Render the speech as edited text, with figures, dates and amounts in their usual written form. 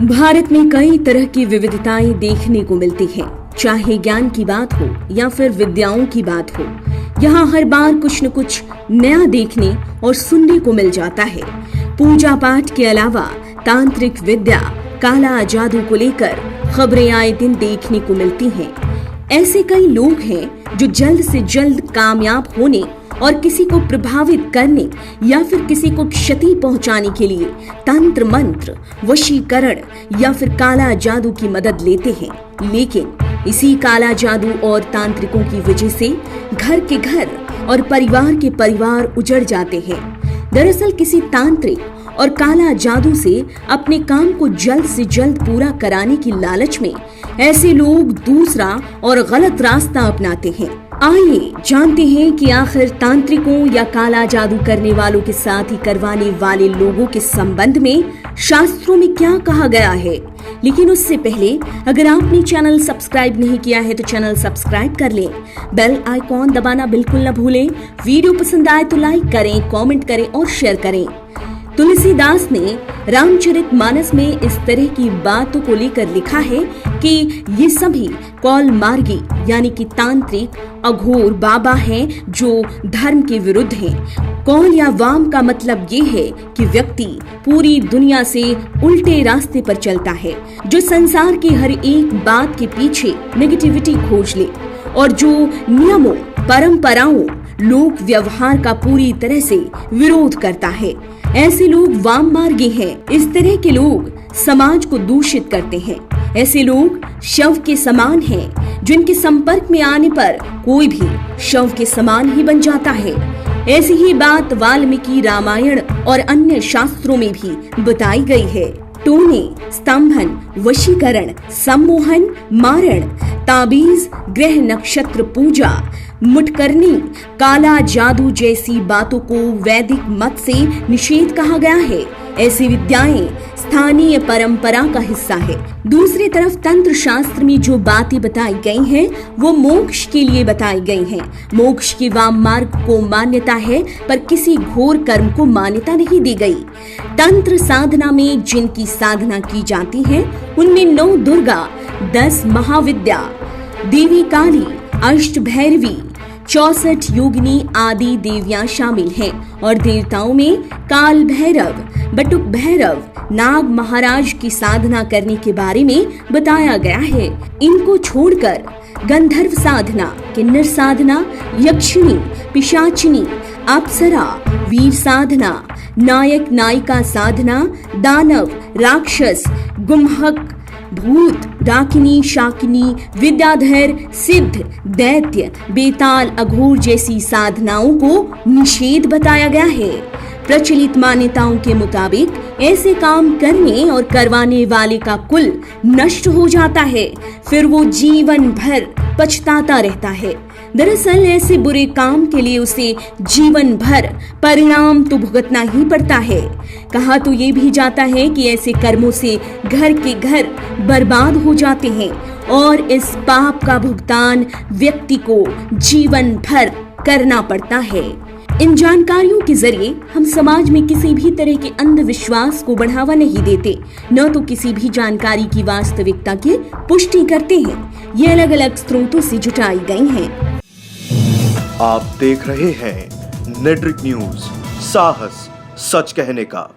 भारत में कई तरह की विविधताएं देखने को मिलती हैं, चाहे ज्ञान की बात हो या फिर विद्याओं की बात हो। यहाँ हर बार कुछ न कुछ नया देखने और सुनने को मिल जाता है। पूजा पाठ के अलावा तांत्रिक विद्या, काला जादू को लेकर खबरें आए दिन देखने को मिलती हैं। ऐसे कई लोग हैं जो जल्द से जल्द कामयाब होने और किसी को प्रभावित करने या फिर किसी को क्षति पहुंचाने के लिए तंत्र मंत्र, वशीकरण या फिर काला जादू की मदद लेते हैं। लेकिन इसी काला जादू और तांत्रिकों की वजह से घर के घर और परिवार के परिवार उजड़ जाते हैं। दरअसल किसी तांत्रिक और काला जादू से अपने काम को जल्द से जल्द पूरा कराने की लालच में ऐसे लोग दूसरा और गलत रास्ता अपनाते हैं। आइए जानते हैं कि आखिर तांत्रिकों या काला जादू करने वालों के साथ ही करवाने वाले लोगों के संबंध में शास्त्रों में क्या कहा गया है। लेकिन उससे पहले अगर आपने चैनल सब्सक्राइब नहीं किया है तो चैनल सब्सक्राइब कर लें, बेल आइकॉन दबाना बिल्कुल न भूलें। वीडियो पसंद आए तो लाइक करें, कमेंट करें और शेयर करें। तुलसीदास ने रामचरितमानस में इस तरह की बातों को लेकर लिखा है कि ये सभी कौल मार्गी यानी कि तांत्रिक अघोर बाबा हैं जो धर्म के विरुद्ध हैं। कौल या वाम का मतलब ये है कि व्यक्ति पूरी दुनिया से उल्टे रास्ते पर चलता है, जो संसार की हर एक बात के पीछे नेगेटिविटी खोज ले और जो नियमों, परंपराओं, लोक व्यवहार का पूरी तरह से विरोध करता है। ऐसे लोग वाम मार्गी हैं। इस तरह के लोग समाज को दूषित करते हैं। ऐसे लोग शव के समान हैं, जिनके संपर्क में आने पर कोई भी शव के समान ही बन जाता है। ऐसी ही बात वाल्मीकि रामायण और अन्य शास्त्रों में भी बताई गई है। टोने, स्तंभन, वशीकरण, सम्मोहन, मारण, ताबीज, ग्रह नक्षत्र पूजा, मुटकरनी, काला जादू जैसी बातों को वैदिक मत से निषेध कहा गया है। ऐसी विद्याएं स्थानीय परंपरा का हिस्सा है। दूसरी तरफ तंत्र शास्त्र में जो बातें बताई गई हैं, वो मोक्ष के लिए बताई गई हैं। मोक्ष के वाम मार्ग को मान्यता है, पर किसी घोर कर्म को मान्यता नहीं दी गई। तंत्र साधना में जिनकी साधना की जाती है, उनमें 9 दुर्गा, 10 महाविद्या, देवी काली, अष्ट भैरवी, 64 योगिनी आदि देवियां शामिल हैं और देवताओं में काल भैरव, बटुक भैरव, नाग महाराज की साधना करने के बारे में बताया गया है। इनको छोड़कर गंधर्व साधना, किन्नर साधना, यक्षिणी, पिशाचिनी, अप्सरा, वीर साधना, नायक नायिका साधना, दानव, राक्षस, गुम्हक, भूत, डाकिनी, शाकिनी, विद्याधर, सिद्ध, दैत्य, बेताल, अघोर जैसी साधनाओं को निषेध बताया गया है। प्रचलित मान्यताओं के मुताबिक ऐसे काम करने और करवाने वाले का कुल नष्ट हो जाता है, फिर वो जीवन भर पछताता रहता है। दरअसल ऐसे बुरे काम के लिए उसे जीवन भर परिणाम तो भुगतना ही पड़ता है। कहा तो ये भी जाता है कि ऐसे कर्मों से घर के घर बर्बाद हो जाते हैं और इस पाप का भुगतान व्यक्ति को जीवन भर करना पड़ता है। इन जानकारियों के जरिए हम समाज में किसी भी तरह के अंधविश्वास को बढ़ावा नहीं देते, न तो किसी भी जानकारी की वास्तविकता की पुष्टि करते हैं। ये अलग अलग स्रोतों से जुटाई गई हैं। आप देख रहे हैं नेट्रिक न्यूज, साहस सच कहने का।